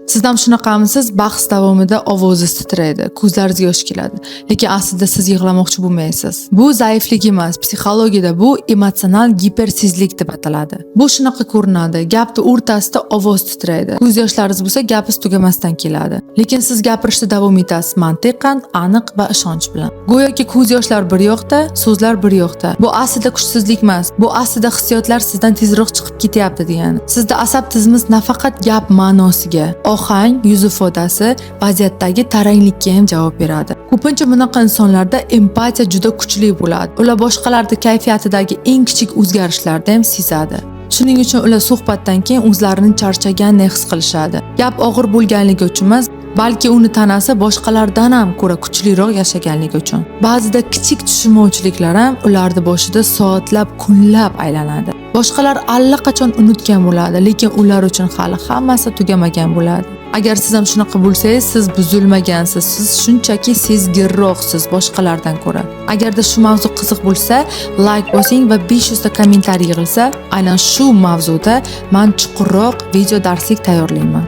Siz ham shunaqamisiz? Bahs davomida ovozingiz titraydi, ko'zlaringizga yosh keladi, lekin aslida siz yig'lamoqchi bo'lmaysiz. Bu zaiflik emas, psixologiyada bu emotsional gipersizlik deb ataladi. Bu shunaqa ko'rinadi, gapni o'rtasida ovoz titraydi. Ko'z yoshlaringiz bo'lsa, gapingiz tugamasdan keladi. Lekin siz gapirishda davom etasiz mantiqan, aniq va ishonch bilan. Go'yoki ko'z yoshlar bir yoqda, so'zlar bir yoqda. Bu aslida kuchsizlik emas, bu aslida hissiyotlar sizdan tezroq chiqib ketyapti degani. Sizda asab tizimiz nafaqat gap ma'nosiga, ohang, yuz ifodasi, vaziyatdagi taranglikka ham javob beradi. Ko'pincha bunaqa insonlarda empatiya juda kuchli bo'ladi. Ular boshqalarning kayfiyatidagi eng kichik o'zgarishlarni ham sezadi. Shuning uchun ular suhbatdan keyin o'zlarini charchaganday his qilishadi. Gap og'ir bo'lganligi uchun emas, balki uni tanasi boshqalardan ham ko'ra kuchliroq yashaganligi uchun. Ba'zida kichik tushunmovchiliklar ham ularni boshida soatlab, kunlab aylanadi. Boshqalar allaqachon unutgan bo'ladi, lekin ular uchun hali hammasi tugamagan bo'ladi. Agar siz ham shunaqa bo'lsangiz, siz buzilmagansiz, siz shunchaki sezgirroqsiz boshqalardan ko'ra. Agarda shu mavzu qiziq bo'lsa, like bosing va 500 ta kommentariy yig'ilsa, aynan shu mavzuda men chuqurroq video darslik tayyorlayman.